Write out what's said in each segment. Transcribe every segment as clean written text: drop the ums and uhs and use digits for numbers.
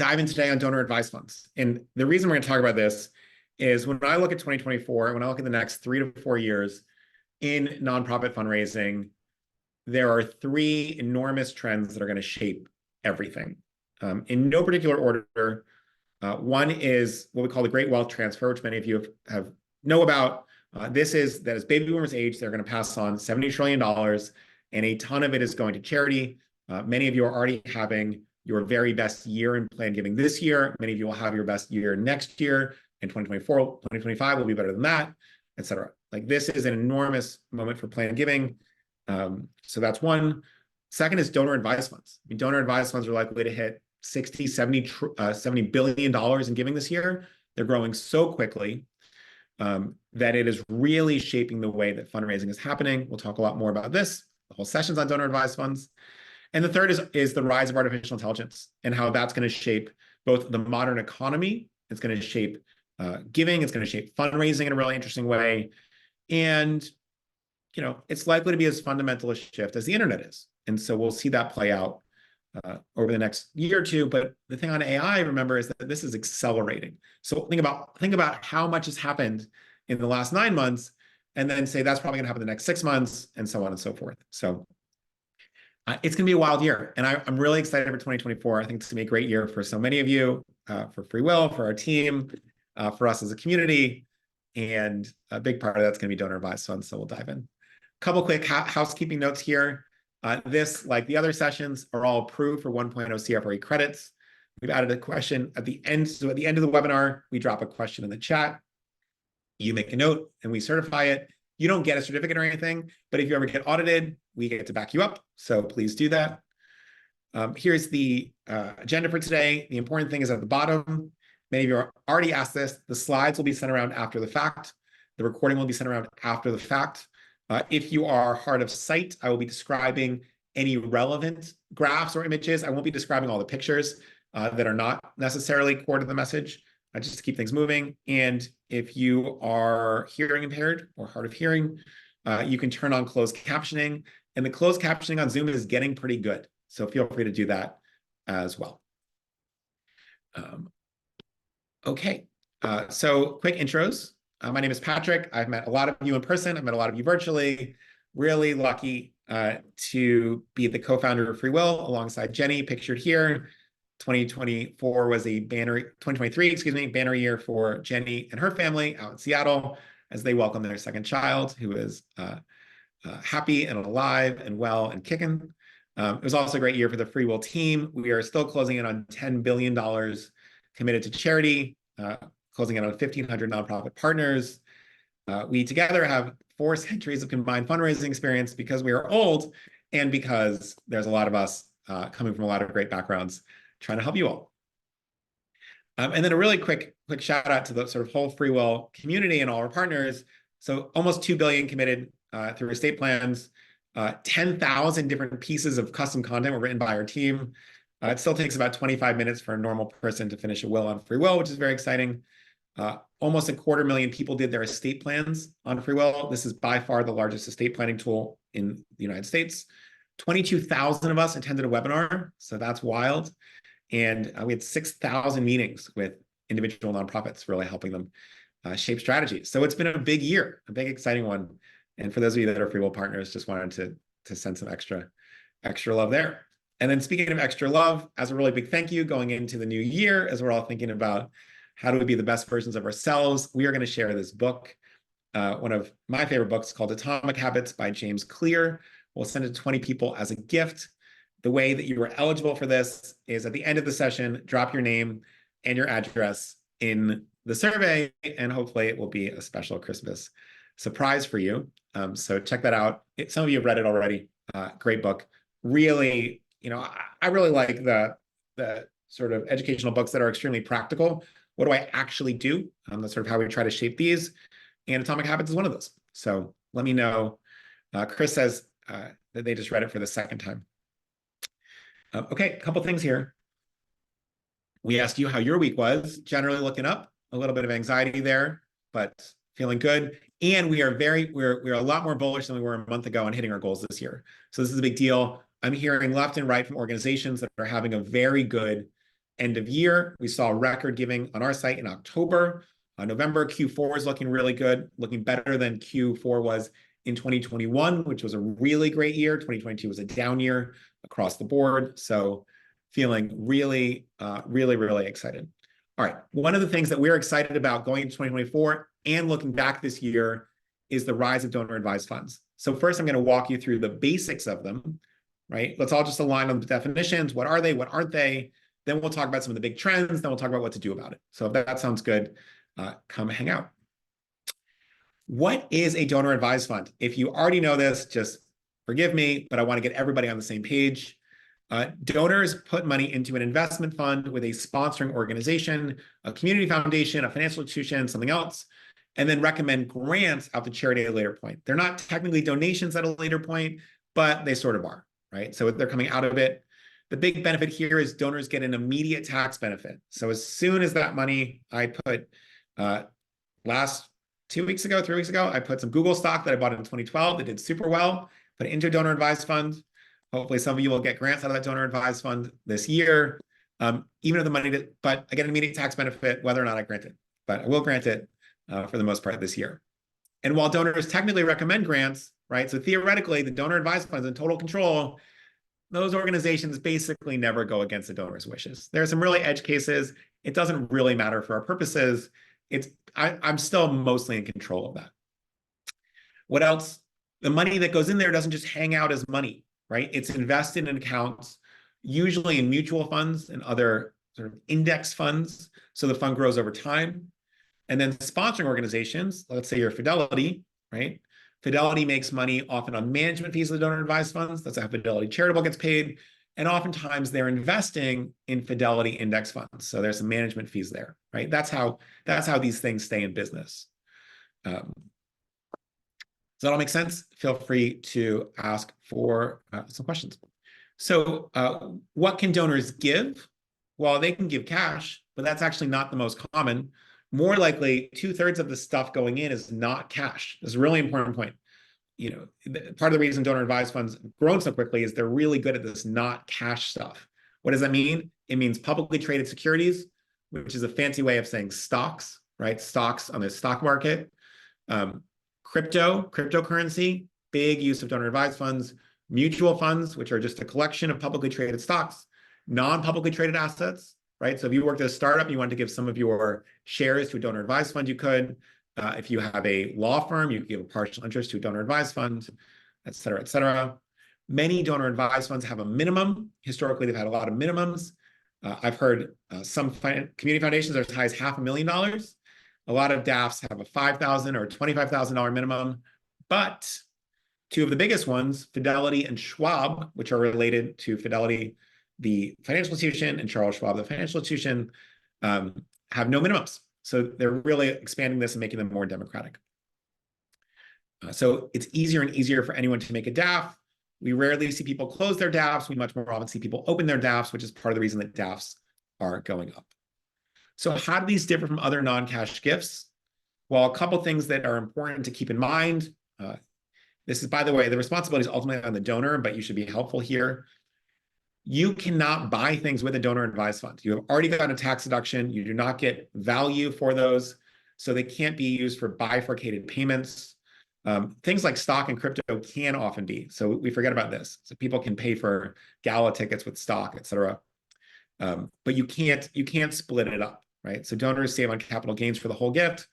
dive in today on donor advised funds. And the reason we're going to talk about this is when I look at 2024, when I look at the next 3 to 4 years in nonprofit fundraising, there are 3 enormous trends that are going to shape everything. In no particular order, one is what we call the Great Wealth Transfer, which many of you have know about. This is that as baby boomers age, they're going to pass on $70 trillion, and a ton of it is going to charity. Many of you are already having your very best year in planned giving this year. Many of you will have your best year next year. In 2024, 2025 will be better than that, et cetera. Like, this is an enormous moment for planned giving. So that's one. Second is donor advised funds. I mean, donor advised funds are likely to hit $70 billion in giving this year. They're growing so quickly that it is really shaping the way that fundraising is happening. We'll talk a lot more about this. The whole session's on donor advised funds. And the third is the rise of artificial intelligence and how that's going to shape both the modern economy. It's going to shape giving. It's going to shape fundraising in a really interesting way. And, you know, it's likely to be as fundamental a shift as the internet is. And so we'll see that play out over the next year or two. But the thing on AI, remember, is that this is accelerating. So think about how much has happened in the last 9 months, and then say that's probably going to happen in the next 6 months, and so on and so forth. So it's going to be a wild year, and I'm really excited for 2024. I think it's going to be a great year for so many of you, for FreeWill, for our team, for us as a community, and a big part of that's going to be donor advised funds. So we'll dive in. A couple quick housekeeping notes here. This, like the other sessions, are all approved for 1.0 CFRE credits. We've added a question at the end. So at the end of the webinar, we drop a question in the chat. You make a note and we certify it. You don't get a certificate or anything, but if you ever get audited, we get to back you up. So please do that. Here's the agenda for today. The important thing is at the bottom. Many of you are already asked this. The slides will be sent around after the fact. The recording will be sent around after the fact. If you are hard of sight, I will be describing any relevant graphs or images. I won't be describing all the pictures that are not necessarily core to the message, just to keep things moving. And if you are hearing impaired or hard of hearing, you can turn on closed captioning. And the closed captioning on Zoom is getting pretty good. So feel free to do that as well. Okay, so quick intros. My name is Patrick. I've met a lot of you in person. I've met a lot of you virtually. Really lucky to be the co-founder of FreeWill alongside Jenny, pictured here. 2024 was a banner, 2023, excuse me, banner year for Jenny and her family out in Seattle as they welcome their second child, who is happy and alive and well and kicking. It was also a great year for the FreeWill team. We are still closing in on $10 billion committed to charity, closing in on 1,500 nonprofit partners. We together have 4 centuries of combined fundraising experience because we are old and because there's a lot of us coming from a lot of great backgrounds trying to help you all. And then a really quick shout out to the sort of whole FreeWill community and all our partners. So almost $2 billion committed through estate plans, 10,000 different pieces of custom content were written by our team. It still takes about 25 minutes for a normal person to finish a will on FreeWill, which is very exciting. Almost 250,000 people did their estate plans on FreeWill. This is by far the largest estate planning tool in the United States. 22,000 of us attended a webinar, so that's wild. And we had 6,000 meetings with individual nonprofits, really helping them shape strategies. So it's been a big year, a big, exciting one. And for those of you that are FreeWill partners, just wanted to send some extra love there. And then speaking of extra love, as a really big thank you going into the new year, as we're all thinking about how do we be the best versions of ourselves, we are going to share this book, one of my favorite books called Atomic Habits by James Clear. We'll send it to 20 people as a gift. The way that you are eligible for this is at the end of the session, drop your name and your address in the survey, and hopefully it will be a special Christmas surprise for you. So check that out. Some of you have read it already. Great book. Really, you know, I really like the sort of educational books that are extremely practical. What do I actually do? That's sort of how we try to shape these. And Atomic Habits is one of those. So let me know. Chris says that they just read it for the second time. Okay, a couple things here. We asked you how your week was. Generally looking up, a little bit of anxiety there, but feeling good. And we're a lot more bullish than we were a month ago on hitting our goals this year. So this is a big deal. I'm hearing left and right from organizations that are having a very good end of year. We saw record giving on our site in October. November, Q4 is looking really good, looking better than Q4 was in 2021, which was a really great year. 2022 was a down year across the board. So feeling really, really excited. All right, one of the things that we're excited about going into 2024 and looking back this year is the rise of donor-advised funds. So first, I'm going to walk you through the basics of them, right? Let's all just align on the definitions. What are they? What aren't they? Then we'll talk about some of the big trends. Then we'll talk about what to do about it. So if that sounds good, come hang out. What is a donor-advised fund? If you already know this, just forgive me, but I want to get everybody on the same page. Donors put money into an investment fund with a sponsoring organization, a community foundation, a financial institution, something else, and then recommend grants out to charity at a later point. They're not technically donations at a later point, but they sort of are, right? So they're coming out of it. The big benefit here is donors get an immediate tax benefit. So as soon as that money, I put last 3 weeks ago, I put some Google stock that I bought in 2012 that did super well, put it into a donor advised fund. Hopefully some of you will get grants out of that donor advised fund this year. Even if the money, but I get an immediate tax benefit whether or not I grant it, but I will grant it for the most part this year. And while donors technically recommend grants, right? So theoretically, the donor advised funds in total control, those organizations basically never go against the donor's wishes. There are some really edge cases. It doesn't really matter for our purposes. I'm still mostly in control of that. What else? The money that goes in there doesn't just hang out as money, right? It's invested in accounts, usually in mutual funds and other sort of index funds. So the fund grows over time. And then sponsoring organizations, let's say you're Fidelity, right? Fidelity makes money often on management fees of the donor advised funds. That's how Fidelity Charitable gets paid. And oftentimes they're investing in Fidelity index funds. So there's some management fees there, right? That's how these things stay in business. Does that all make sense? Feel free to ask for some questions. So what can donors give? Well, they can give cash, but that's actually not the most common. More likely, 2/3 of the stuff going in is not cash. That's a really important point. You know, part of the reason donor advised funds have grown so quickly is they're really good at this not cash stuff. What does that mean? It means publicly traded securities, which is a fancy way of saying stocks, right? Stocks on the stock market. Cryptocurrency, big use of donor advised funds. Mutual funds, which are just a collection of publicly traded stocks. Non-publicly traded assets, right? So if you worked at a startup, you want to give some of your shares to a donor advised fund, you could. If you have a law firm, you can give a partial interest to a donor advised fund, et cetera, et cetera. Many donor advised funds have a minimum. Historically, they've had a lot of minimums. I've heard some community foundations are as high as $500,000. A lot of DAFs have a $5,000 or $25,000 minimum. But two of the biggest ones, Fidelity and Schwab, which are related to Fidelity, the financial institution, and Charles Schwab, the financial institution, have no minimums. So they're really expanding this and making them more democratic. So it's easier and easier for anyone to make a DAF. We rarely see people close their DAFs. We much more often see people open their DAFs, which is part of the reason that DAFs are going up. So how do these differ from other non-cash gifts? Well, a couple things that are important to keep in mind. This is, by the way, the responsibility is ultimately on the donor, but you should be helpful here. You cannot buy things with a donor advised fund. You have already gotten a tax deduction. You do not get value for those. So they can't be used for bifurcated payments. Things like stock and crypto can often be. So we forget about this. So people can pay for gala tickets with stock, et cetera. But you can't split it up, right? So donors save on capital gains for the whole gift,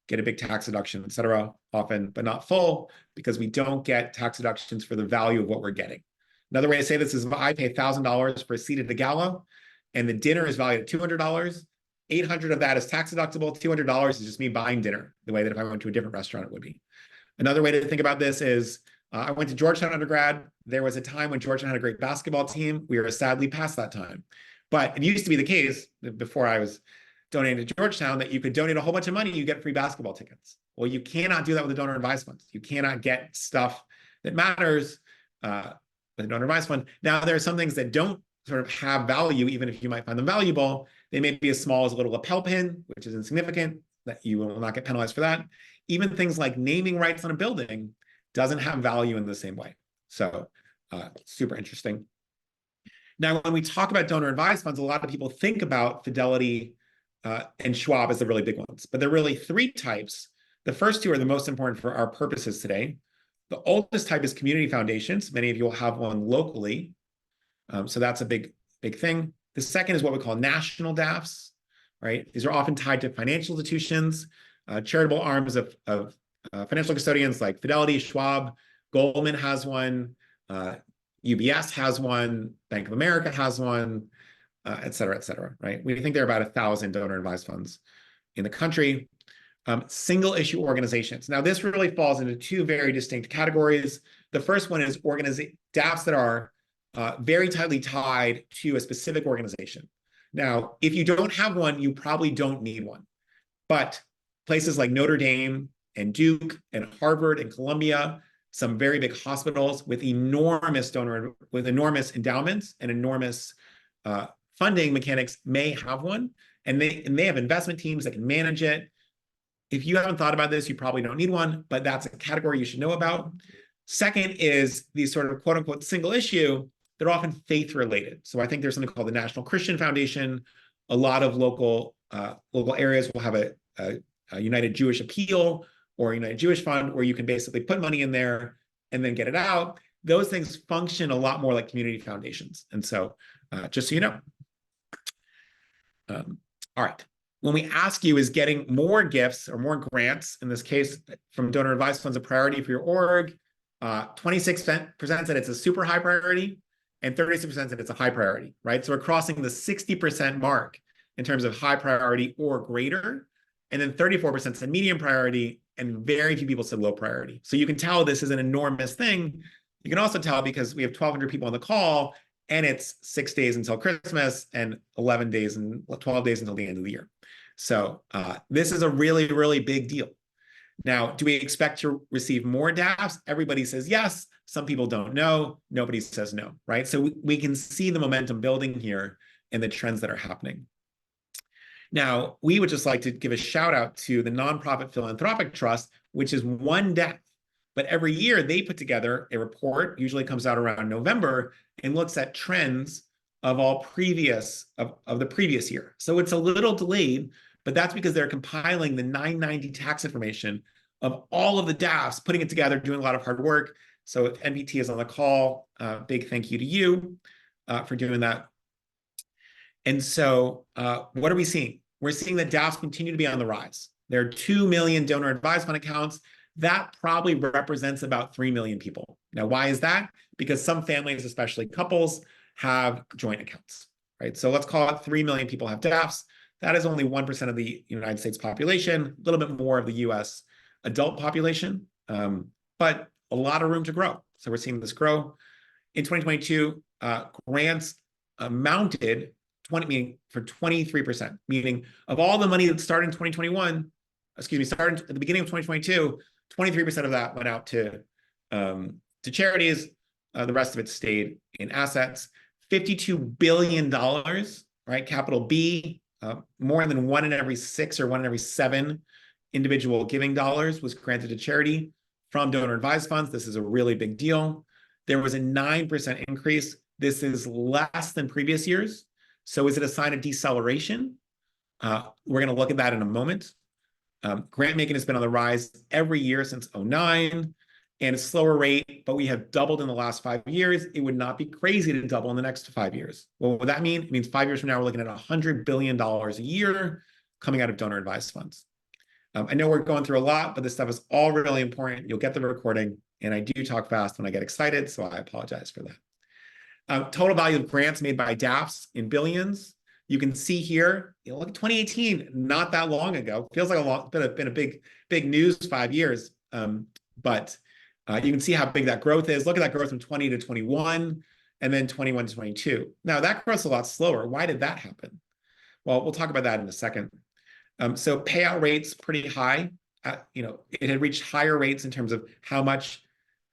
get a big tax deduction, et cetera, often, but not full, because we don't get tax deductions for the value of what we're getting. Another way to say this is if I pay $1,000 for a seat at the gala and the dinner is valued at $200, $800 of that is tax deductible, $200 is just me buying dinner, the way that if I went to a different restaurant, it would be. Another way to think about this is I went to Georgetown undergrad. There was a time when Georgetown had a great basketball team. We are sadly past that time. But it used to be the case before I was donating to Georgetown that you could donate a whole bunch of money, you get free basketball tickets. Well, you cannot do that with the donor advised funds. You cannot get stuff that matters with a donor advised fund. Now, there are some things that don't sort of have value, even if you might find them valuable. They may be as small as a little lapel pin, which is insignificant, that you will not get penalized for that. Even things like naming rights on a building doesn't have value in the same way. So super interesting. Now, when we talk about donor advised funds, a lot of people think about Fidelity and Schwab as the really big ones, but there are really three types. The first two are the most important for our purposes today. The oldest type is community foundations. Many of you will have one locally. So that's a big thing. The second is what we call national DAFs, right? These are often tied to financial institutions, charitable arms of financial custodians like Fidelity, Schwab, Goldman has one, UBS has one, Bank of America has one, et cetera, right? We think there are about 1,000 donor advised funds in the country. Single issue organizations. Now, this really falls into two very distinct categories. The first one is DAFs that are very tightly tied to a specific organization. Now, if you don't have one, you probably don't need one. But places like Notre Dame and Duke and Harvard and Columbia, some very big hospitals with enormous endowments and enormous funding mechanics may have one, and they have investment teams that can manage it. If you haven't thought about this, you probably don't need one, but that's a category you should know about. Second is these sort of quote unquote single issue. They're often faith related. So I think there's something called the National Christian Foundation. A lot of local areas will have a United Jewish Appeal or a United Jewish Fund where you can basically put money in there and then get it out. Those things function a lot more like community foundations. And so just so you know. All right. When we ask you, is getting more gifts or more grants, in this case, from donor advised funds a priority for your org, 26% said it's a super high priority, and 36% said it's a high priority, right? So we're crossing the 60% mark in terms of high priority or greater, and then 34% said medium priority, and very few people said low priority. So you can tell this is an enormous thing. You can also tell because we have 1,200 people on the call, and it's 6 days until Christmas and 12 days until the end of the year. So this is a really, really big deal. Now, do we expect to receive more DAFs? Everybody says yes. Some people don't know. Nobody says no, right? So we can see the momentum building here and the trends that are happening. Now, we would just like to give a shout out to the Nonprofit Philanthropic Trust, which is one DAF. But every year they put together a report, usually comes out around November, and looks at trends of all of the previous year. So it's a little delayed, but that's because they're compiling the 990 tax information of all of the DAFs, putting it together, doing a lot of hard work. So if NPT is on the call, big thank you to you for doing that. And so what are we seeing? We're seeing that DAFs continue to be on the rise. There are 2 million donor advised fund accounts. That probably represents about 3 million people. Now, why is that? Because some families, especially couples, have joint accounts, right? So let's call it 3 million people have DAFs. That is only 1% of the United States population, a little bit more of the US adult population, but a lot of room to grow. So we're seeing this grow. In 2022, grants amounted for 23%, meaning of all the money that started in 2021, started at the beginning of 2022, 23% of that went out to charities. The rest of it stayed in assets. $52 billion, right? Capital B, more than 1 in every 6 or 1 in every 7 individual giving dollars was granted to charity from donor advised funds. This is a really big deal. There was a 9% increase. This is less than previous years. So is it a sign of deceleration? We're going to look at that in a moment. Grant making has been on the rise every year since 2009, and a slower rate, but we have doubled in the last 5 years. It would not be crazy to double in the next 5 years. What would that mean? It means 5 years from now, we're looking at $100 billion a year coming out of donor advised funds. I know we're going through a lot, but this stuff is all really important. You'll get the recording, and I do talk fast when I get excited, so I apologize for that. Total value of grants made by DAFs in billions. You can see here, look at 2018, not that long ago. Feels like been a big news 5 years, but you can see how big that growth is. Look at that growth from 20 to 21, and then 21 to 22. Now that growth's a lot slower. Why did that happen? Well, we'll talk about that in a second. So payout rates pretty high. It had reached higher rates in terms of how much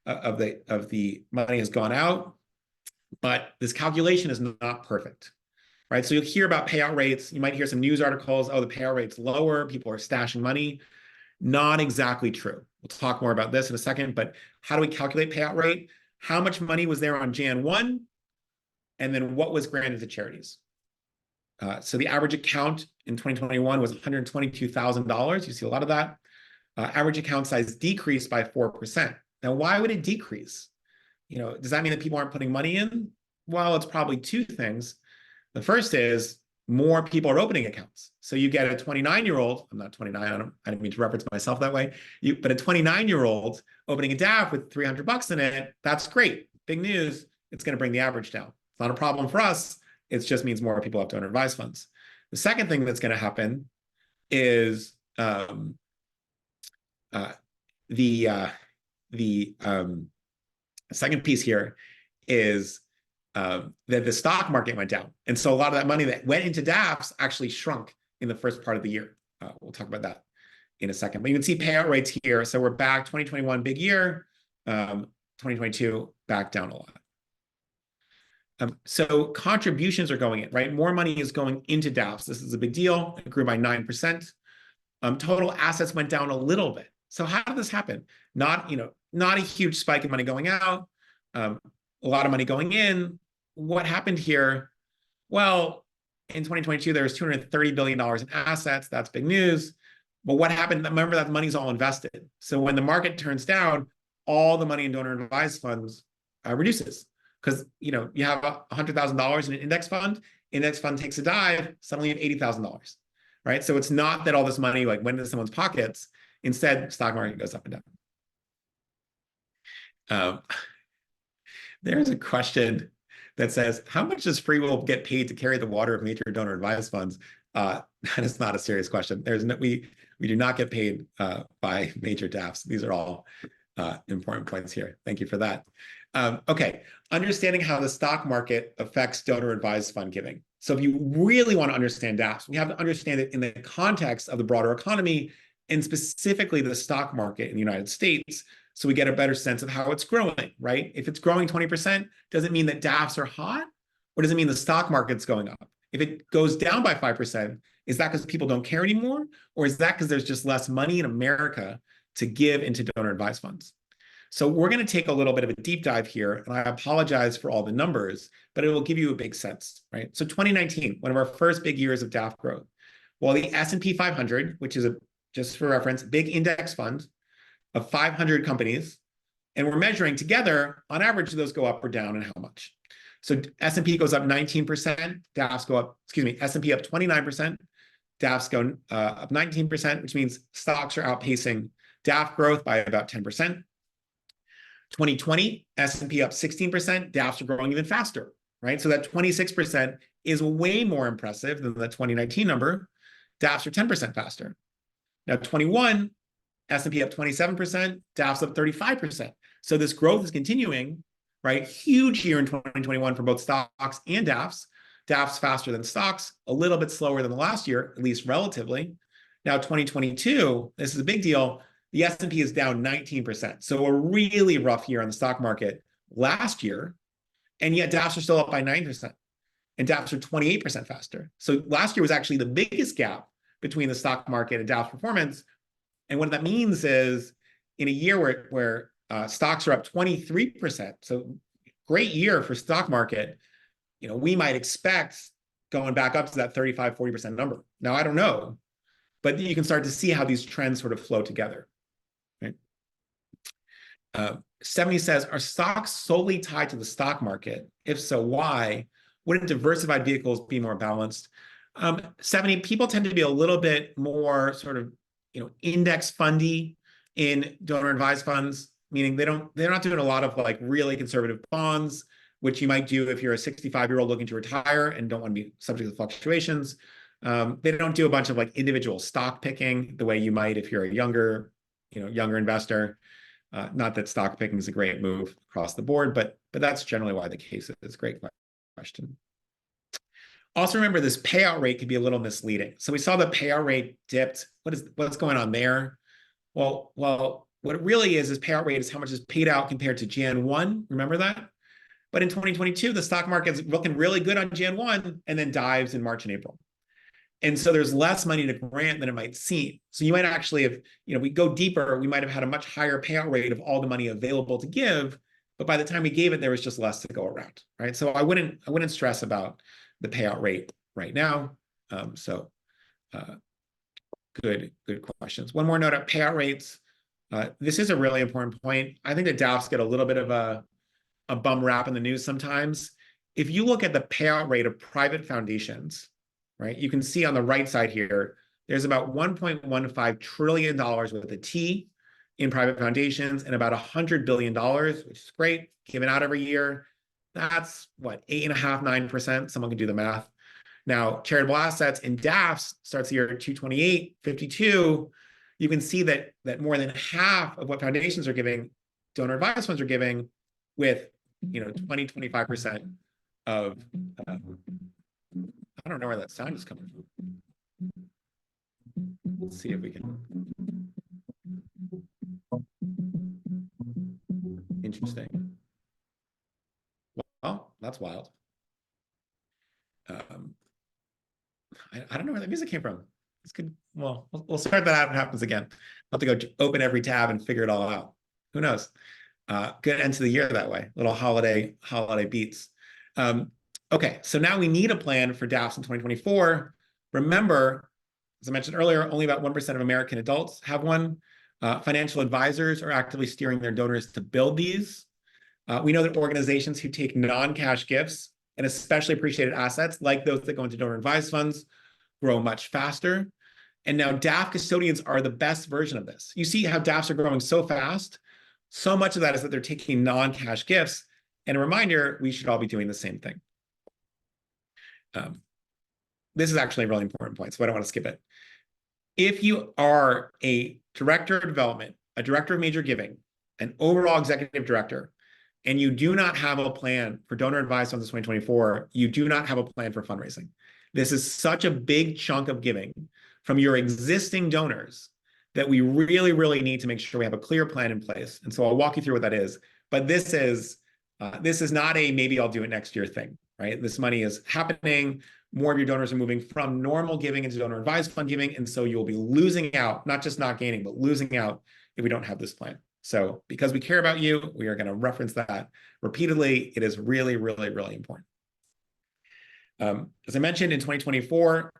of the money has gone out, but this calculation is not perfect, right? So you'll hear about payout rates. You might hear some news articles. Oh, the payout rate's lower. People are stashing money. Not exactly true. We'll talk more about this in a second, but how do we calculate payout rate? How much money was there on Jan 1? and then what was granted to charities. So the average account in 2021 was $122,000. You see a lot of that. Average account size decreased by 4%. Now, why would it decrease? Does that mean that people aren't putting money in? Well, it's probably two things. The first is more people are opening accounts. So you get a 29-year-old, I'm not 29, I don't mean to reference myself that way, but a 29-year-old opening a DAF with $300 in it, that's great. Big news, it's going to bring the average down. It's not a problem for us. It just means more people have donor advised funds. The second thing that's going to happen is the second piece here is that the stock market went down. And so a lot of that money that went into DAFs actually shrunk in the first part of the year. We'll talk about that in a second. But you can see payout rates here. So we're back 2021, big year. 2022, back down a lot. So contributions are going in, right? More money is going into DAFs. This is a big deal. It grew by 9%. Total assets went down a little bit. So how did this happen? Not a huge spike in money going out, a lot of money going in. What happened here? Well, in 2022, there was $230 billion in assets. That's big news. But what happened? Remember that money's all invested. So when the market turns down, all the money in donor advised funds reduces. Because you have $100,000 in an index fund takes a dive, suddenly you have $80,000, right? So it's not that all this money went into someone's pockets. Instead, stock market goes up and down. There's a question that says, how much does FreeWill get paid to carry the water of major donor advised funds? That is not a serious question. We do not get paid by major DAFs. These are all important points here. Thank you for that. Okay, understanding how the stock market affects donor advised fund giving. So if you really want to understand DAFs, we have to understand it in the context of the broader economy and specifically the stock market in the United States, so we get a better sense of how it's growing, right? If it's growing 20%, does it mean that DAFs are hot? Or does it mean the stock market's going up? If it goes down by 5%, is that because people don't care anymore? Or is that because there's just less money in America to give into donor advised funds? So we're going to take a little bit of a deep dive here, and I apologize for all the numbers, but it will give you a big sense, right? So 2019, one of our first big years of DAF growth. Well, the S&P 500, which is just for reference, big index fund of 500 companies, and we're measuring together, on average, do those go up or down and how much? So S&P goes up 19%, DAFs go up, S&P up 29%, DAFs go up 19%, which means stocks are outpacing DAF growth by about 10%. 2020, S&P up 16%, DAFs are growing even faster, right? So that 26% is way more impressive than the 2019 number. DAFs are 10% faster. Now, 21, S&P up 27%, DAFs up 35%. So this growth is continuing, right? Huge year in 2021 for both stocks and DAFs. DAFs faster than stocks, a little bit slower than the last year, at least relatively. Now, 2022, this is a big deal. The S&P is down 19%. So a really rough year on the stock market last year, and yet DAFs are still up by 9%, and DAFs are 28% faster. So last year was actually the biggest gap between the stock market and DAFs performance. And what that means is in a year where stocks are up 23%, so great year for stock market, we might expect going back up to that 35, 40% number. Now, I don't know, but you can start to see how these trends sort of flow together. Right? 70 says, are stocks solely tied to the stock market? If so, why? Wouldn't diversified vehicles be more balanced? 70, people tend to be a little bit more sort of, index fundy in donor advised funds, meaning they're not doing a lot of really conservative bonds, which you might do if you're a 65-year-old looking to retire and don't want to be subject to fluctuations. They don't do a bunch of individual stock picking the way you might if you're a younger investor. Not that stock picking is a great move across the board, but that's generally why the case is. Great question. Also remember, this payout rate could be a little misleading. So we saw the payout rate dipped. What's going on there? Well, what it really is payout rate is how much is paid out compared to Jan 1. Remember that? But in 2022, the stock market's looking really good on Jan 1 and then dives in March and April. And so there's less money to grant than it might seem. So you might actually have, we go deeper, we might have had a much higher payout rate of all the money available to give but by the time we gave it, there was just less to go around, right? So I wouldn't stress about the payout rate right now. Good questions. One more note on payout rates. This is a really important point. I think that DAFs get a little bit of a bum rap in the news sometimes. If you look at the payout rate of private foundations, right, you can see on the right side here, there's about $1.15 trillion with a T in private foundations and about $100 billion, which is great, given out every year. That's what, 8.5%, 9%? Someone can do the math. Now, charitable assets in DAFs starts the year at 228, 52. You can see that more than half of what foundations are giving, donor advised funds are giving, with 20, 25% of I don't know where that sound is coming from. Let's see if we can. Interesting. Well, that's wild. I don't know where that music came from. It's good. Well, we'll start that out if it happens again. I'll have to go open every tab and figure it all out. Who knows? Good end to the year that way. Little holiday beats. Okay, so now we need a plan for DAFs in 2024. Remember, as I mentioned earlier, only about 1% of American adults have one. Financial advisors are actively steering their donors to build these. We know that organizations who take non-cash gifts and especially appreciated assets, like those that go into donor advised funds, grow much faster. And now DAF custodians are the best version of this. You see how DAFs are growing so fast. So much of that is that they're taking non-cash gifts. And a reminder, we should all be doing the same thing. This is actually a really important point, so I don't want to skip it. If you are a director of development, a director of major giving, an overall executive director, and you do not have a plan for donor advised funds in 2024, you do not have a plan for fundraising. This is such a big chunk of giving from your existing donors that we really, really need to make sure we have a clear plan in place. And so I'll walk you through what that is. But this is not a maybe I'll do it next year thing, right? This money is happening. More of your donors are moving from normal giving into donor advised fund giving. And so you'll be losing out, not just not gaining, but losing out if we don't have this plan. So because we care about you, we are going to reference that repeatedly. It is really, really, really important. As I mentioned, in 2024,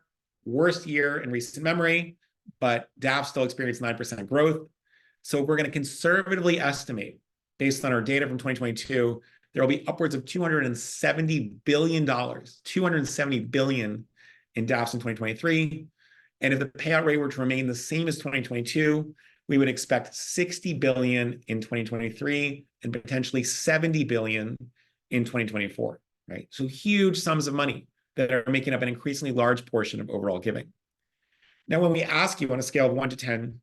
worst year in recent memory, but DAF still experienced 9% growth. So we're going to conservatively estimate, based on our data from 2022, there will be upwards of $270 billion, $270 billion in DAFs in 2023. And if the payout rate were to remain the same as 2022, we would expect $60 billion in 2023 and potentially $70 billion in 2024, right? So huge sums of money that are making up an increasingly large portion of overall giving. Now, when we ask you on a scale of 1 to 10,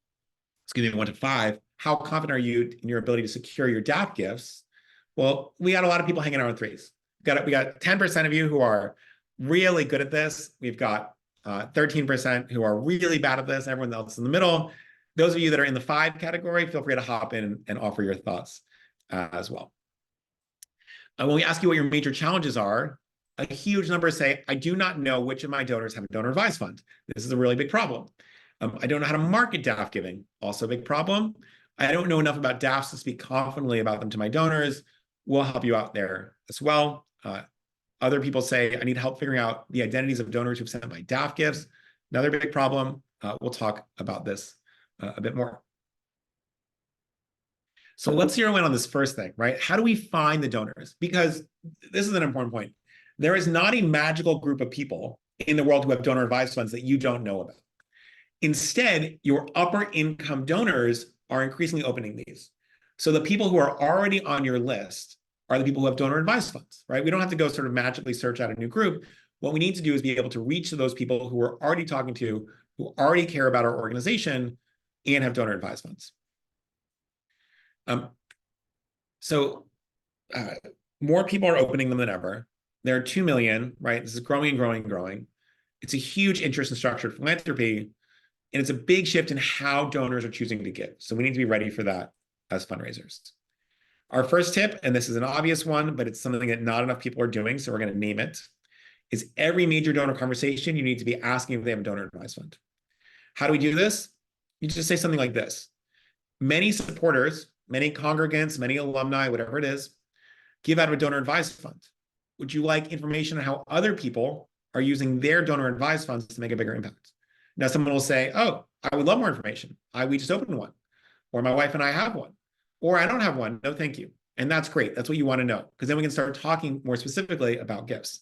1 to 5, how confident are you in your ability to secure your DAF gifts? Well, we got a lot of people hanging out on threes. We got 10% of you who are really good at this. We've got 13% who are really bad at this. Everyone else in the middle. Those of you that are in the 5 category, feel free to hop in and offer your thoughts as well. When we ask you what your major challenges are, a huge number say, I do not know which of my donors have a donor advised fund. This is a really big problem. I don't know how to market DAF giving, also a big problem. I don't know enough about DAFs to speak confidently about them to my donors. We'll help you out there as well. Other people say, I need help figuring out the identities of donors who've sent my DAF gifts. Another big problem. We'll talk about this a bit more. So let's zero in on this first thing, right? How do we find the donors? Because this is an important point. There is not a magical group of people in the world who have donor advised funds that you don't know about. Instead, your upper income donors are increasingly opening these. So the people who are already on your list are the people who have donor advised funds, right? We don't have to go sort of magically search out a new group. What we need to do is be able to reach to those people who we're already talking to, who already care about our organization and have donor advised funds. More people are opening them than ever. There are 2 million, right? This is growing and growing and growing. It's a huge interest in structured philanthropy, and it's a big shift in how donors are choosing to give. So we need to be ready for that as fundraisers. Our first tip, and this is an obvious one, but it's something that not enough people are doing, so we're going to name it, is every major donor conversation, you need to be asking if they have a donor advised fund. How do we do this? You just say something like this. Many supporters, many congregants, many alumni, whatever it is, give out of a donor advised fund? Would you like information on how other people are using their donor advised funds to make a bigger impact? Now, someone will say, oh, I would love more information. We just opened one, or my wife and I have one, or I don't have one. No, thank you. And that's great. That's what you want to know, because then we can start talking more specifically about gifts.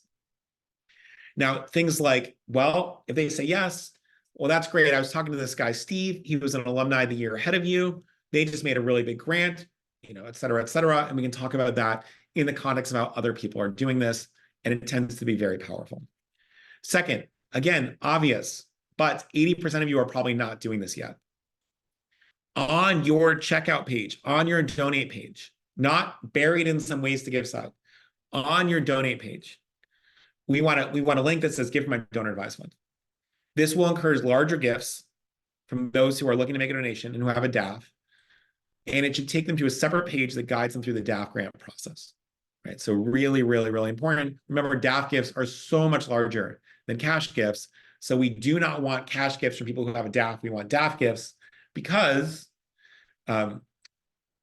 Now, things like, well, if they say yes, well, that's great. I was talking to this guy, Steve. He was an alumni the year ahead of you. They just made a really big grant, et cetera, et cetera. And we can talk about that in the context of how other people are doing this. And it tends to be very powerful. Second, again, obvious, but 80% of you are probably not doing this yet. On your checkout page, on your donate page, not buried in some ways to give side, on your donate page, we want a link that says give from my donor advised fund. This will encourage larger gifts from those who are looking to make a donation and who have a DAF. And it should take them to a separate page that guides them through the DAF grant process. Right? So really, really, really important. Remember, DAF gifts are so much larger than cash gifts. So we do not want cash gifts from people who have a DAF. We want DAF gifts because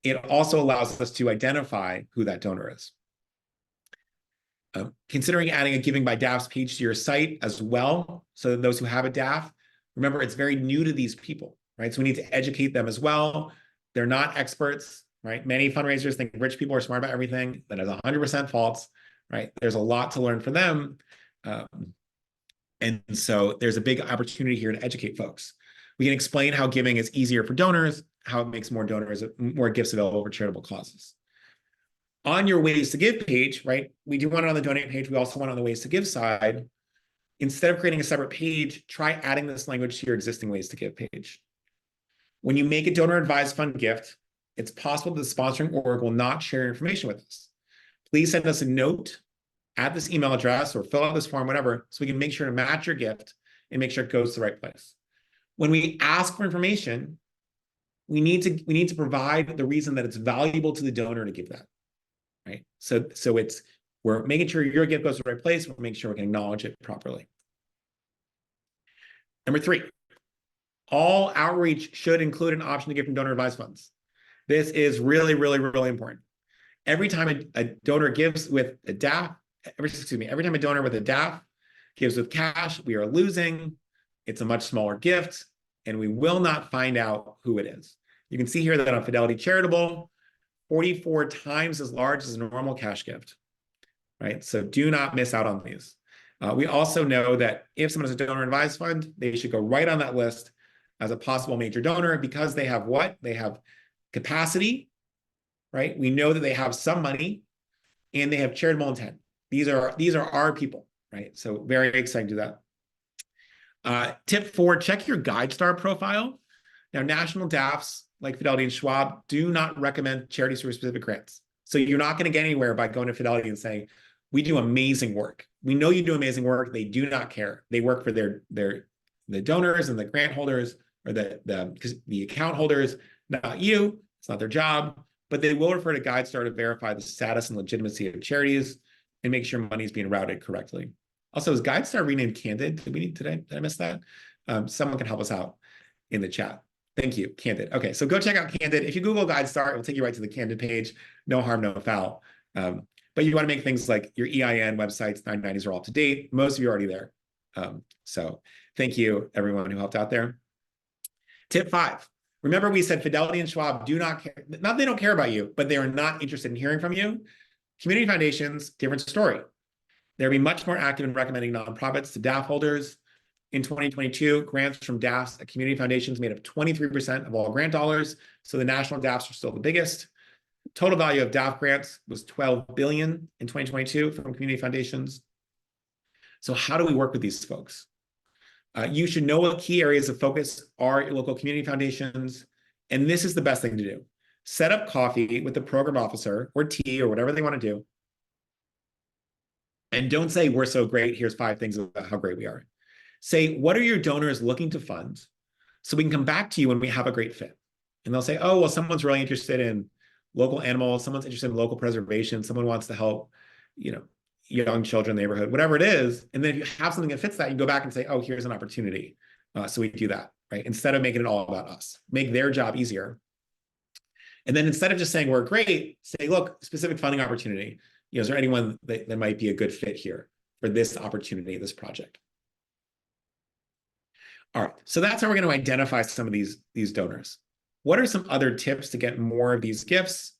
it also allows us to identify who that donor is. Considering adding a Giving by DAFs page to your site as well, so that those who have a DAF, remember, it's very new to these people, right? So we need to educate them as well. They're not experts, right? Many fundraisers think rich people are smart about everything. That is 100% false, right? There's a lot to learn from them. And so there's a big opportunity here to educate folks. We can explain how giving is easier for donors, how it makes more gifts available for charitable causes. On your ways to give page, right? We do want it on the donate page. We also want it on the ways to give side. Instead of creating a separate page, try adding this language to your existing ways to give page. When you make a donor advised fund gift, it's possible that the sponsoring org will not share information with us. Please send us a note at this email address or fill out this form, whatever, so we can make sure to match your gift and make sure it goes to the right place. When we ask for information, we need to provide the reason that it's valuable to the donor to give that. Right? So we're making sure your gift goes to the right place. We're making sure we can acknowledge it properly. Number 3, all outreach should include an option to give from donor advised funds. This is really, really, really important. Every time a donor gives with a DAF, every time a donor with a DAF gives with cash, we are losing. It's a much smaller gift, and we will not find out who it is. You can see here that on Fidelity Charitable, 44 times as large as a normal cash gift, right? So do not miss out on these. We also know that if someone has a donor advised fund, they should go right on that list as a possible major donor because they have what? They have capacity, right? We know that they have some money and they have charitable intent. These are our people, right? So very exciting to do that. Tip 4, check your GuideStar profile. Now, national DAFs like Fidelity and Schwab do not recommend charities for specific grants. So you're not going to get anywhere by going to Fidelity and saying, we do amazing work. We know you do amazing work. They do not care. They work for the donors and the grant holders or the account holders, not you. It's not their job, but they will refer to GuideStar to verify the status and legitimacy of charities and make sure money is being routed correctly. Also, is GuideStar renamed Candid? Did we need today? Did I miss that? Someone can help us out in the chat. Thank you, Candid. Okay, so go check out Candid. If you Google GuideStar, it will take you right to the Candid page. No harm, no foul. But you want to make things like your EIN websites, 990s are all up to date. Most of you are already there. So thank you, everyone who helped out there. Tip 5. Remember, we said Fidelity and Schwab do not care. Not they don't care about you, but they are not interested in hearing from you. Community foundations, different story. They'll be much more active in recommending nonprofits to DAF holders. In 2022, grants from DAFs at community foundations made up 23% of all grant dollars. So the national DAFs are still the biggest. Total value of DAF grants was $12 billion in 2022 from community foundations. So how do we work with these folks? You should know what key areas of focus are your local community foundations. And this is the best thing to do. Set up coffee with the program officer or tea or whatever they want to do. And don't say, we're so great, here's 5 things about how great we are. Say, what are your donors looking to fund? So we can come back to you when we have a great fit. And they'll say, oh, well, someone's really interested in local animals, someone's interested in local preservation, someone wants to help, young children in the neighborhood, whatever it is. And then if you have something that fits that, you go back and say, oh, here's an opportunity. So we do that, right? Instead of making it all about us, make their job easier. And then instead of just saying we're great, say, look, specific funding opportunity. Is there anyone that might be a good fit here for this opportunity, this project? All right, so that's how we're going to identify some of these donors. What are some other tips to get more of these gifts?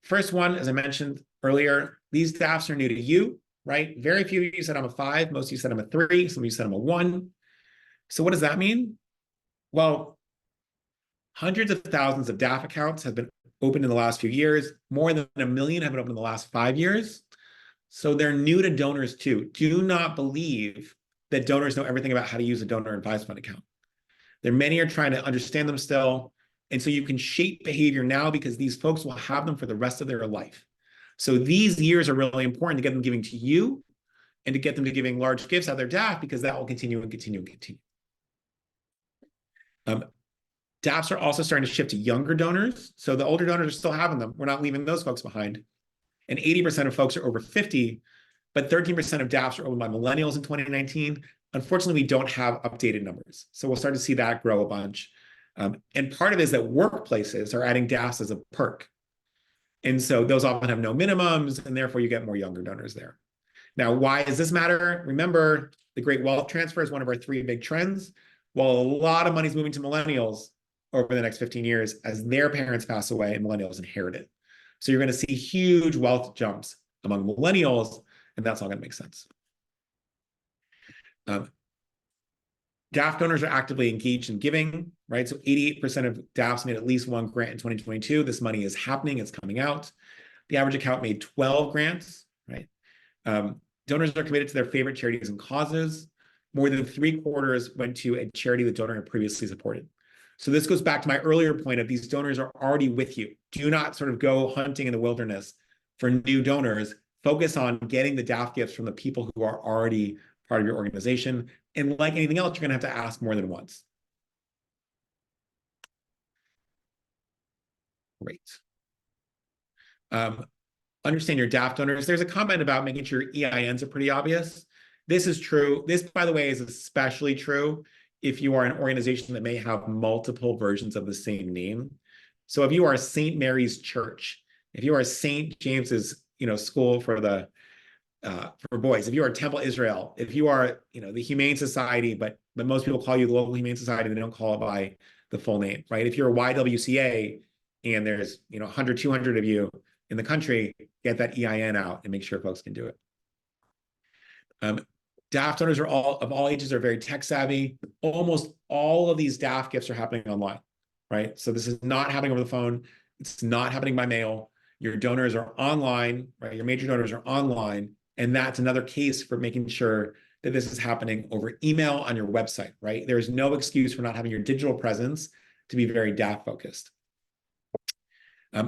First one, as I mentioned earlier, these DAFs are new to you, right? Very few of you said I'm a 5. Most of you said I'm a 3. Some of you said I'm a 1. So what does that mean? Well, hundreds of thousands of DAF accounts have been opened in the last few years. More than 1 million have been opened in the last 5 years. So they're new to donors too. Do not believe that donors know everything about how to use a donor advised fund account. Many are trying to understand them still. And so you can shape behavior now because these folks will have them for the rest of their life. So these years are really important to get them giving to you and to get them to giving large gifts out of their DAF, because that will continue and continue and continue. DAFs are also starting to shift to younger donors. So the older donors are still having them. We're not leaving those folks behind. And 80% of folks are over 50, but 13% of DAFs are owned by millennials in 2019. Unfortunately, we don't have updated numbers. So we'll start to see that grow a bunch. And part of it is that workplaces are adding DAFs as a perk. And so those often have no minimums, and therefore you get more younger donors there. Now, why does this matter? Remember, the great wealth transfer is one of our 3 big trends. While a lot of money is moving to millennials over the next 15 years, as their parents pass away and millennials inherit it. So you're going to see huge wealth jumps among millennials, and that's all going to make sense. DAF donors are actively engaged in giving, right? So 88% of DAFs made at least 1 grant in 2022. This money is happening, it's coming out. The average account made 12 grants, right? Donors are committed to their favorite charities and causes. More than 3/4 went to a charity the donor had previously supported. So this goes back to my earlier point of these donors are already with you. Do not sort of go hunting in the wilderness for new donors. Focus on getting the DAF gifts from the people who are already part of your organization. And like anything else, you're going to have to ask more than once. Great. Understand your DAF donors. There's a comment about making sure EINs are pretty obvious. This is true. This, by the way, is especially true if you are an organization that may have multiple versions of the same name. So if you are St. Mary's Church, if you are St. James's, school for the for boys, if you are Temple Israel, if you are, the Humane Society, but most people call you the local Humane Society, they don't call it by the full name, right? If you're a YWCA and there's 100, 200 of you in the country, get that EIN out and make sure folks can do it. DAF donors are of all ages are very tech savvy. Almost all of these DAF gifts are happening online, right? So this is not happening over the phone. It's not happening by mail. Your donors are online, right? Your major donors are online. And that's another case for making sure that this is happening over email on your website, right? There's no excuse for not having your digital presence to be very DAF focused.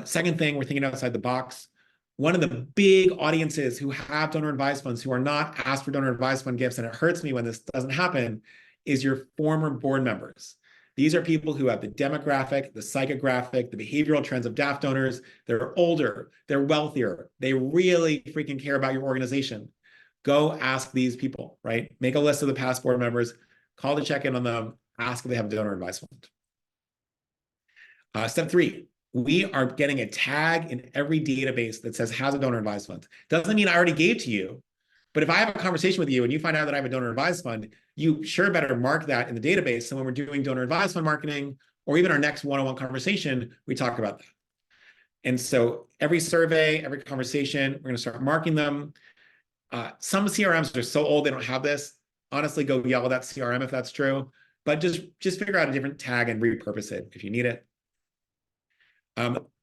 Second thing, we're thinking outside the box. One of the big audiences who have donor advised funds who are not asked for donor advised fund gifts, and it hurts me when this doesn't happen, is your former board members. These are people who have the demographic, the psychographic, the behavioral trends of DAF donors. They're older, they're wealthier, they really freaking care about your organization. Go ask these people, right? Make a list of the past board members, call to check in on them, ask if they have a donor advised fund. Step 3. We are getting a tag in every database that says has a donor advised fund. Doesn't mean I already gave to you, but if I have a conversation with you and you find out that I have a donor advised fund, you sure better mark that in the database. So when we're doing donor advised fund marketing, or even our next one-on-one conversation, we talk about that. And so every survey, every conversation, we're going to start marking them. Some CRMs are so old they don't have this. Honestly, go yell at that CRM if that's true. But just figure out a different tag and repurpose it if you need it.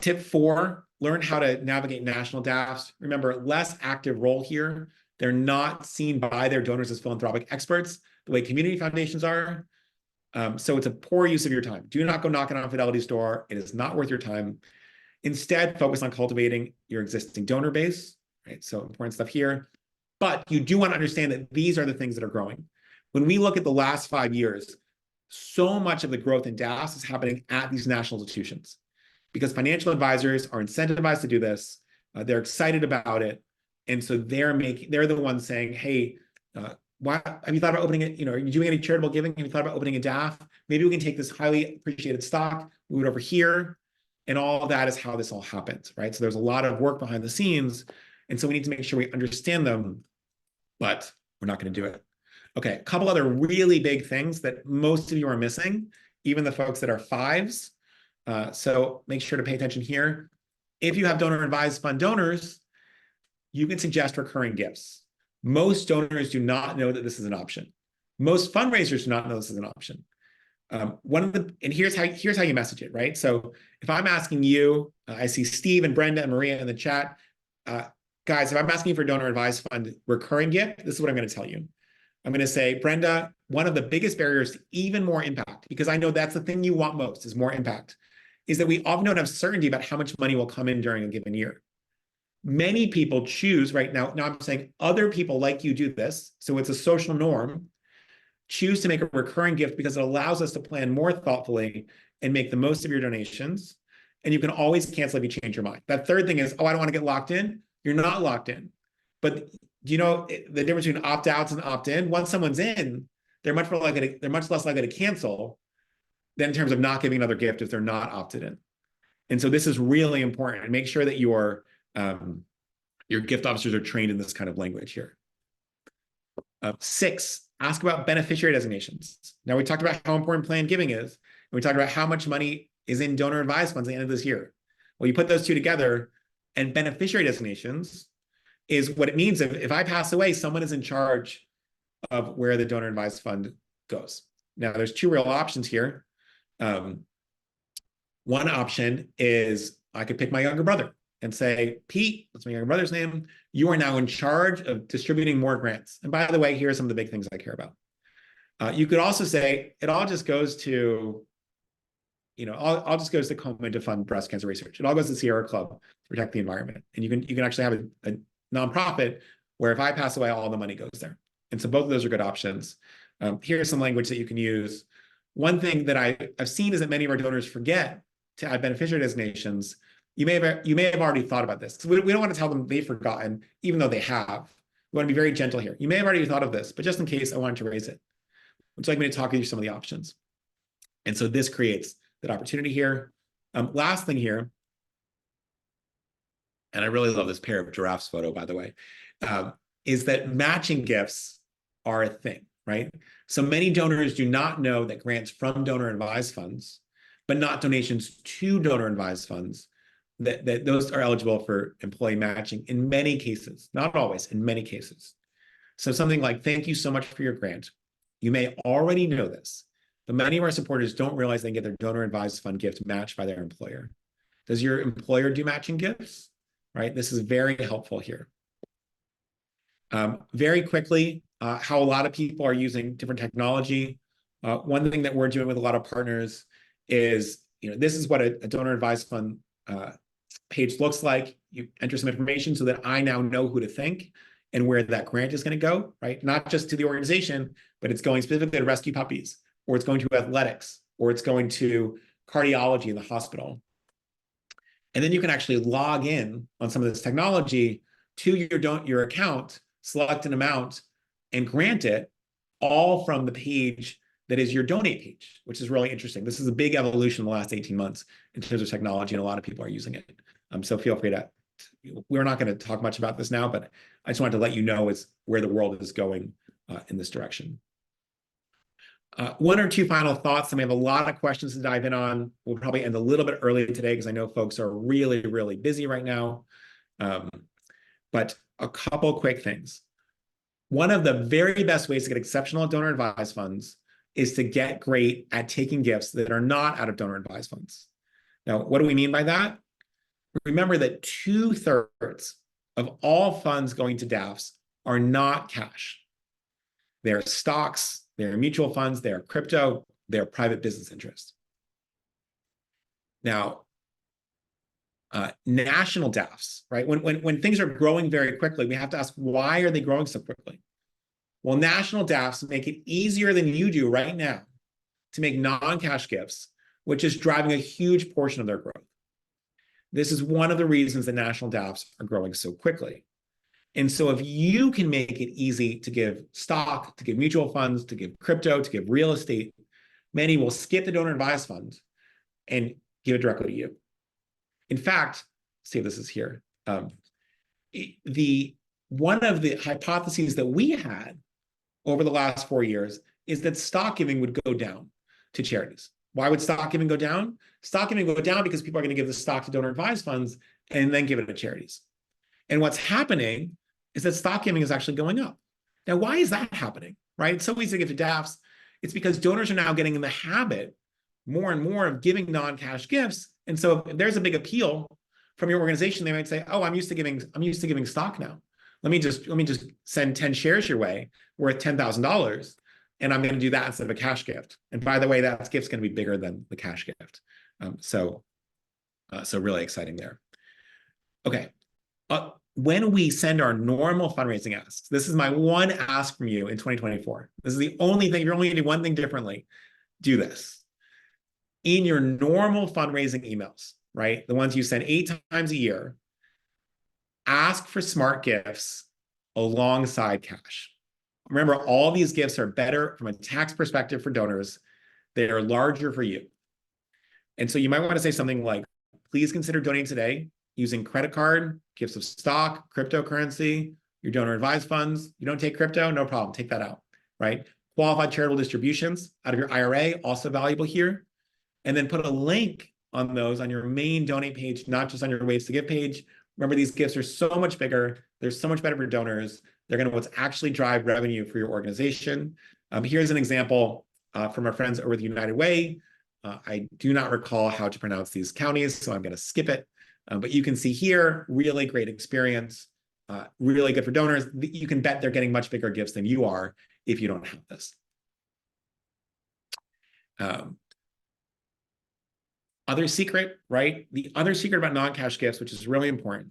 Tip 4, learn how to navigate national DAFs. Remember, less active role here. They're not seen by their donors as philanthropic experts the way community foundations are. So it's a poor use of your time. Do not go knocking on Fidelity's door. It is not worth your time. Instead, focus on cultivating your existing donor base, right? So important stuff here. But you do want to understand that these are the things that are growing. When we look at the last 5 years, so much of the growth in DAFs is happening at these national institutions, because financial advisors are incentivized to do this. They're excited about it. And so they're the ones saying, hey, why have you thought about opening it? Are you doing any charitable giving? Have you thought about opening a DAF? Maybe we can take this highly appreciated stock, move it over here, And all of that is how this all happens, right? So there's a lot of work behind the scenes. And so we need to make sure we understand them, but we're not going to do it. Okay, a couple other really big things that most of you are missing, even the folks that are fives. So make sure to pay attention here. If you have donor advised fund donors, you can suggest recurring gifts. Most donors do not know that this is an option. Most fundraisers do not know this is an option. And here's how you message it, right? So if I'm asking you, I see Steve and Brenda and Maria in the chat. Guys, if I'm asking you for donor advised fund recurring gift, this is what I'm going to tell you. I'm going to say, Brenda, one of the biggest barriers to even more impact, because I know that's the thing you want most is more impact, is that we often don't have certainty about how much money will come in during a given year. Many people choose right now, I'm saying other people like you do this, so it's a social norm, choose to make a recurring gift because it allows us to plan more thoughtfully and make the most of your donations. And you can always cancel if you change your mind. That third thing is, oh, I don't want to get locked in. You're not locked in. But do you know the difference between opt-outs and opt-in? Once someone's in, they're much less likely to cancel than in terms of not giving another gift if they're not opted in. And so this is really important. And make sure that your gift officers are trained in this kind of language here. 6, ask about beneficiary designations. Now, we talked about how important planned giving is, and we talked about how much money is in donor advised funds at the end of this year. Well, you put those two together, and beneficiary designations is what it means if I pass away, someone is in charge of where the donor advised fund goes. Now, there's 2 real options here. One option is I could pick my younger brother and say, Pete, that's my younger brother's name, you are now in charge of distributing more grants. And by the way, here are some of the big things I care about. You could also say, it all just goes to, all just goes to Komen to fund breast cancer research. It all goes to Sierra Club to protect the environment. And you can actually have a nonprofit where if I pass away, all the money goes there. And so both of those are good options. Here's some language that you can use. One thing that I've seen is that many of our donors forget to add beneficiary designations. You may have already thought about this. We don't want to tell them they've forgotten, even though they have. We want to be very gentle here. You may have already thought of this, but just in case, I wanted to raise it. Would you like me to talk you through some of the options? And so this creates that opportunity here. Last thing here, and I really love this pair of giraffes photo, by the way, is that matching gifts are a thing, right? So many donors do not know that grants from donor advised funds, but not donations to donor advised funds, that those are eligible for employee matching in many cases, not always, in many cases. So something like, thank you so much for your grant. You may already know this, but many of our supporters don't realize they can get their donor advised fund gift matched by their employer. Does your employer do matching gifts? Right, this is very helpful here. Very quickly, how a lot of people are using different technology. One thing that we're doing with a lot of partners is, this is what a donor advised fund page looks like. You enter some information so that I now know who to thank and where that grant is going to go, right? Not just to the organization, but it's going specifically to rescue puppies, or it's going to athletics, or it's going to cardiology in the hospital. And then you can actually log in on some of this technology to your account, select an amount, and grant it all from the page that is your donate page, which is really interesting. This is a big evolution in the last 18 months in terms of technology, and a lot of people are using it. So feel free to, we're not going to talk much about this now, but I just wanted to let you know where the world is going in this direction. 1 or 2 final thoughts, and we have a lot of questions to dive in on. We'll probably end a little bit early today because I know folks are really, really busy right now. But a couple quick things. One of the very best ways to get exceptional donor advised funds is to get great at taking gifts that are not out of donor advised funds. Now, what do we mean by that? Remember that 2/3 of all funds going to DAFs are not cash. They're stocks, they're mutual funds, they're crypto, they're private business interests. Now, national DAFs, right? When things are growing very quickly, we have to ask, why are they growing so quickly? Well, national DAFs make it easier than you do right now to make non-cash gifts, which is driving a huge portion of their growth. This is one of the reasons that national DAFs are growing so quickly. And so if you can make it easy to give stock, to give mutual funds, to give crypto, to give real estate, many will skip the donor advised fund and give it directly to you. In fact, see if this is here. One of the hypotheses that we had over the last 4 years is that stock giving would go down to charities. Why would stock giving go down? Stock giving would go down because people are going to give the stock to donor advised funds and then give it to charities. And what's happening is that stock giving is actually going up. Now, why is that happening, right? It's so easy to give to DAFs. It's because donors are now getting in the habit more and more of giving non-cash gifts. And so if there's a big appeal from your organization, they might say, oh, I'm used to giving stock now. Let me just send 10 shares your way worth $10,000. And I'm going to do that instead of a cash gift. And by the way, that gift's going to be bigger than the cash gift. So really exciting there. Okay. When we send our normal fundraising asks, this is my one ask from you in 2024. This is the only thing. You're only going to do one thing differently. Do this. In your normal fundraising emails, right? The ones you send 8 times a year, ask for smart gifts alongside cash. Remember, all these gifts are better from a tax perspective for donors. They are larger for you. And so you might want to say something like, please consider donating today using credit card, gifts of stock, cryptocurrency, your donor advised funds. You don't take crypto, no problem, take that out, right? Qualified charitable distributions out of your IRA, also valuable here. And then put a link on those on your main donate page, not just on your ways to give page. Remember, these gifts are so much bigger. They're so much better for donors. They're going to what's actually drive revenue for your organization. Here's an example from our friends over the United Way. I do not recall how to pronounce these counties, so I'm going to skip it. But you can see here, really great experience, really good for donors. You can bet they're getting much bigger gifts than you are if you don't have this. Other secret, right? The other secret about non-cash gifts, which is really important.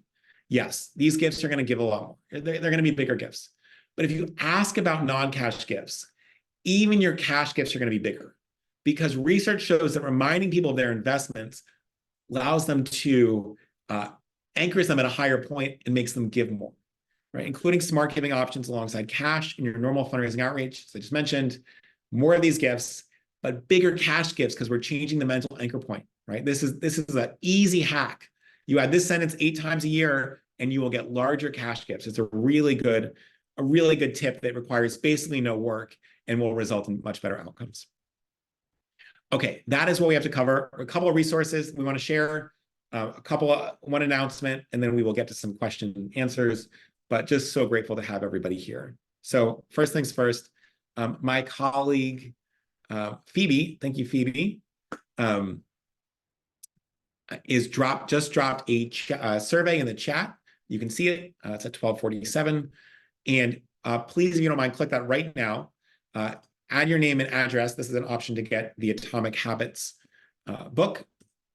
Yes, these gifts are going to give a lot more. They're going to be bigger gifts. But if you ask about non-cash gifts, even your cash gifts are going to be bigger, because research shows that reminding people of their investments allows them to anchors them at a higher point and makes them give more, right? Including smart giving options alongside cash in your normal fundraising outreach, as I just mentioned. More of these gifts, but bigger cash gifts, because we're changing the mental anchor point, right? This is an easy hack. You add this sentence 8 times a year, and you will get larger cash gifts. It's a really good tip that requires basically no work and will result in much better outcomes. Okay, that is what we have to cover. A couple of resources we want to share, one announcement, and then we will get to some question and answers. But just so grateful to have everybody here. So first things first, my colleague Phoebe, thank you, Phoebe, just dropped a survey in the chat. You can see it. It's at 12:47. And please, if you don't mind, click that right now. Add your name and address. This is an option to get the Atomic Habits book.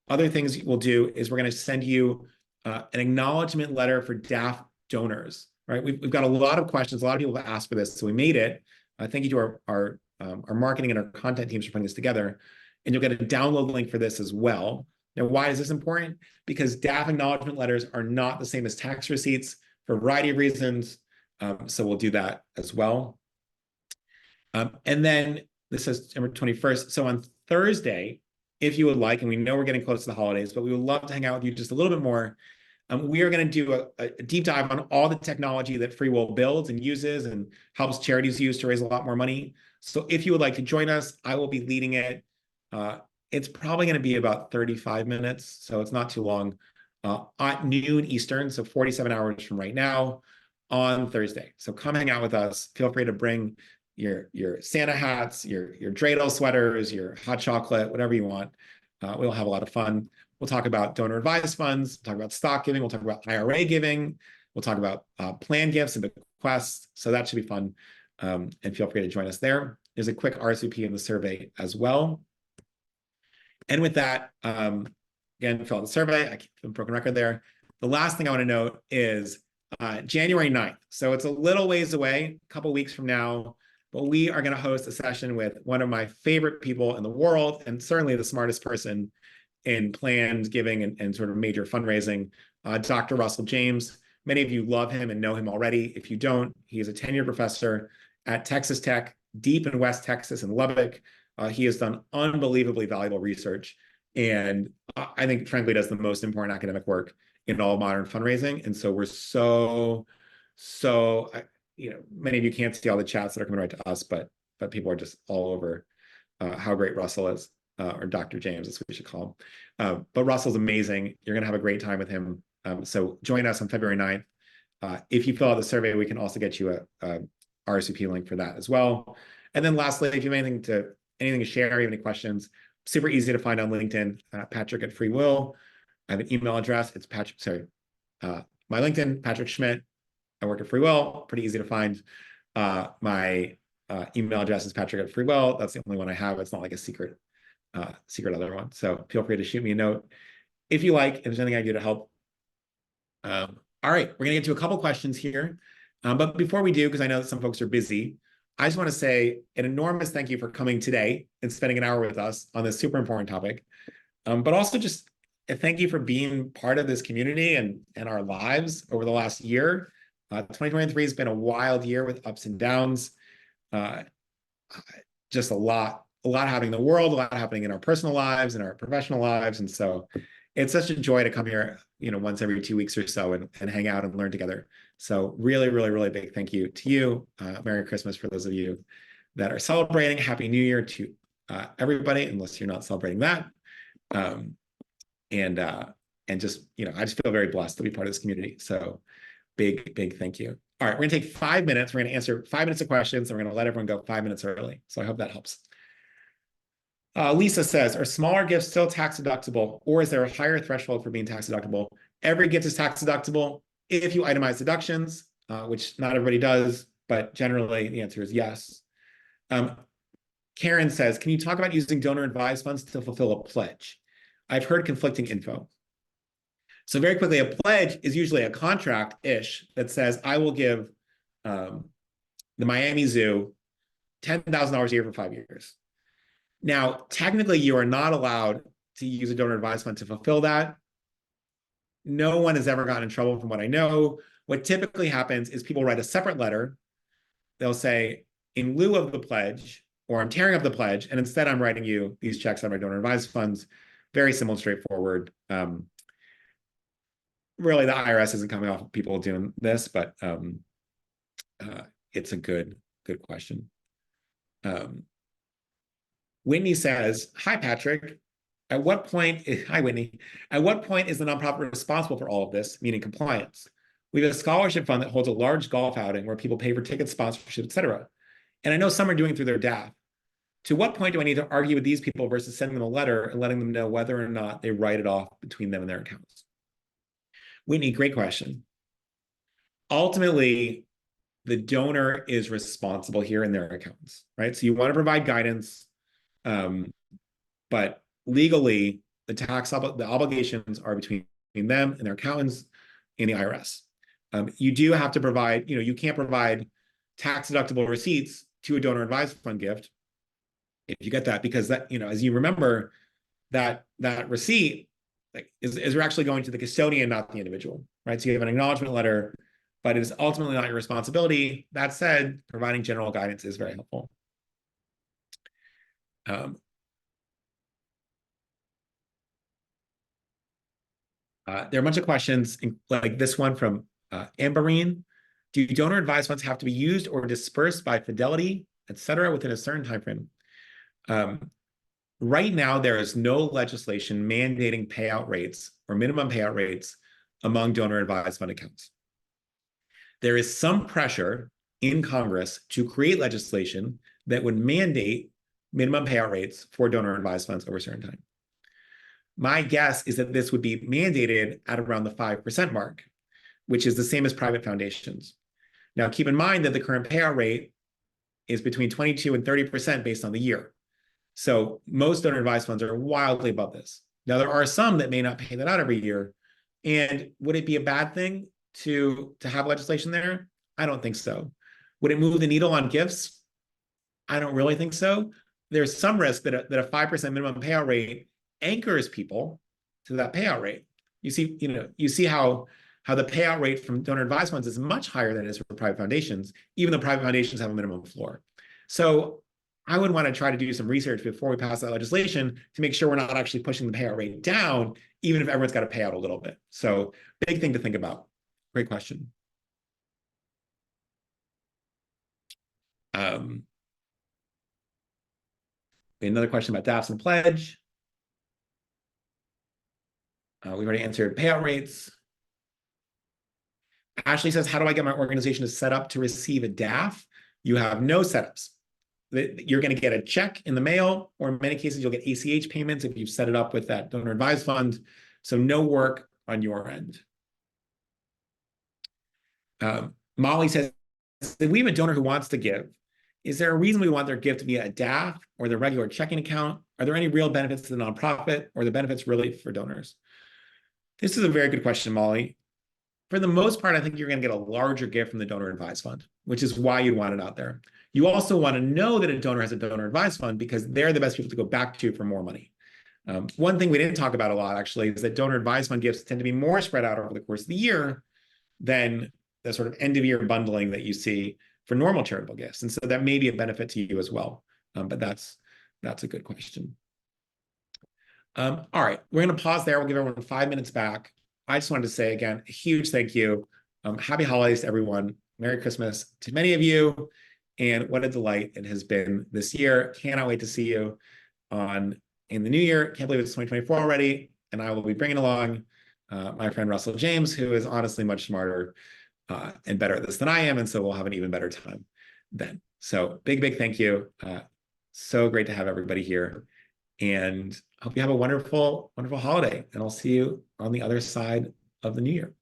Other things we'll do is we're going to send you an acknowledgement letter for DAF donors, right? We've got a lot of questions. A lot of people have asked for this, so we made it. Thank you to our marketing and our content teams for putting this together. And you'll get a download link for this as well. Now, why is this important? Because DAF acknowledgement letters are not the same as tax receipts for a variety of reasons. So we'll do that as well. And then this is September 21st. So on Thursday, if you would like, and we know we're getting close to the holidays, but we would love to hang out with you just a little bit more. We are going to do a deep dive on all the technology that FreeWill builds and uses and helps charities use to raise a lot more money. So if you would like to join us, I will be leading it. It's probably going to be about 35 minutes, so it's not too long, at noon Eastern, so 47 hours from right now on Thursday. So come hang out with us. Feel free to bring your Santa hats, your dreidel sweaters, your hot chocolate, whatever you want. We'll have a lot of fun. We'll talk about donor advised funds, we'll talk about stock giving, we'll talk about IRA giving, we'll talk about plan gifts and bequests. So that should be fun. And feel free to join us there. There's a quick RSVP in the survey as well. And with that, again, fill out the survey. I keep a broken record there. The last thing I want to note is January 9th. So it's a little ways away, a couple weeks from now, but we are going to host a session with one of my favorite people in the world, and certainly the smartest person in planned giving and sort of major fundraising, Dr. Russell James. Many of you love him and know him already. If you don't, he is a tenured professor at Texas Tech, deep in West Texas and Lubbock. He has done unbelievably valuable research And I think, frankly, does the most important academic work in all modern fundraising. And so we're so, many of you can't see all the chats that are coming right to us, but people are just all over how great Russell is, or Dr. James, as we should call him. But Russell's amazing. You're going to have a great time with him. So join us on February 9th. If you fill out the survey, we can also get you a RSVP link for that as well. And then lastly, if you have anything to share, you have any questions, super easy to find on LinkedIn, Patrick at FreeWill. I have an email address. It's my LinkedIn, Patrick Schmitt. I work at FreeWill, pretty easy to find. My email address is Patrick at FreeWill. That's the only one I have. It's not like a secret other one. So feel free to shoot me a note if you like, if there's anything I do to help. All right, we're gonna get to a couple questions here. But before we do, because I know that some folks are busy, I just want to say an enormous thank you for coming today and spending an hour with us on this super important topic. But also just a thank you for being part of this community and our lives over the last year. 2023 has been a wild year with ups and downs. Just a lot happening in the world, a lot happening in our personal lives and our professional lives. And so it's such a joy to come here, once every 2 weeks or so and hang out and learn together. So really, really, really big thank you to you. Merry Christmas for those of you that are celebrating. Happy New Year to everybody, unless you're not celebrating that. And just, I just feel very blessed to be part of this community. So big thank you. All right, we're gonna take 5 minutes. We're gonna answer 5 minutes of questions, and we're gonna let everyone go 5 minutes early. So I hope that helps. Lisa says, are smaller gifts still tax deductible, or is there a higher threshold for being tax deductible? Every gift is tax deductible if you itemize deductions, which not everybody does, but generally the answer is yes. Karen says, can you talk about using donor advised funds to fulfill a pledge? I've heard conflicting info. So very quickly, a pledge is usually a contract-ish that says, I will give the Miami Zoo $10,000 a year for 5 years. Now, technically, you are not allowed to use a donor advised fund to fulfill that. No one has ever gotten in trouble from what I know. What typically happens is people write a separate letter. They'll say, in lieu of the pledge, or I'm tearing up the pledge, and instead I'm writing you these checks on my donor advised funds. Very simple and straightforward. Really, the IRS isn't coming off of people doing this, but it's a good question. Whitney says, hi, Patrick. Hi, Whitney. At what point is the nonprofit responsible for all of this, meaning compliance? We have a scholarship fund that holds a large golf outing where people pay for tickets, sponsorship, et cetera. And I know some are doing it through their DAF. To what point do I need to argue with these people versus sending them a letter and letting them know whether or not they write it off between them and their accounts? Whitney, great question. Ultimately, the donor is responsible here in their accounts, right? So you want to provide guidance, but legally, the obligations are between them and their accountants and the IRS. You do have to provide, you can't provide tax-deductible receipts to a donor advised fund gift if you get that, because that, as you remember, that receipt is actually going to the custodian, not the individual, right? So you have an acknowledgement letter, but it is ultimately not your responsibility. That said, providing general guidance is very helpful. There are a bunch of questions like this one from Amberine. Do donor advised funds have to be used or dispersed by Fidelity, et cetera, within a certain time frame? Right now, there is no legislation mandating payout rates or minimum payout rates among donor advised fund accounts. There is some pressure in Congress to create legislation that would mandate minimum payout rates for donor advised funds over a certain time. My guess is that this would be mandated at around the 5% mark, which is the same as private foundations. Now, keep in mind that the current payout rate is between 22 and 30% based on the year. So most donor advised funds are wildly above this. Now, there are some that may not pay that out every year. And would it be a bad thing to have legislation there? I don't think so. Would it move the needle on gifts? I don't really think so. There's some risk that a 5% minimum payout rate anchors people to that payout rate. You see how the payout rate from donor advised funds is much higher than it is for private foundations, even though private foundations have a minimum floor. So I would want to try to do some research before we pass that legislation to make sure we're not actually pushing the payout rate down, even if everyone's got to pay out a little bit. So big thing to think about. Great question. Another question about DAFs and pledge. We've already answered payout rates. Ashley says, how do I get my organization to set up to receive a DAF? You have no setups. You're going to get a check in the mail, or in many cases, you'll get ACH payments if you've set it up with that donor advised fund. So no work on your end. Molly says, if we have a donor who wants to give, is there a reason we want their gift to be a DAF or the regular checking account? Are there any real benefits to the nonprofit, or the benefits really for donors? This is a very good question, Molly. For the most part, I think you're going to get a larger gift from the donor advised fund, which is why you'd want it out there. You also want to know that a donor has a donor advised fund because they're the best people to go back to for more money. One thing we didn't talk about a lot, actually, is that donor advised fund gifts tend to be more spread out over the course of the year than the sort of end of year bundling that you see for normal charitable gifts. And so that may be a benefit to you as well. But that's a good question. All right, we're going to pause there. We'll give everyone 5 minutes back. I just wanted to say again, a huge thank you. Happy holidays to everyone. Merry Christmas to many of you. And what a delight it has been this year. Cannot wait to see you in the new year. Can't believe it's 2024 already. And I will be bringing along my friend Russell James, who is honestly much smarter and better at this than I am. And so we'll have an even better time then. So big thank you. So great to have everybody here. And hope you have a wonderful, wonderful holiday. And I'll see you on the other side of the new year.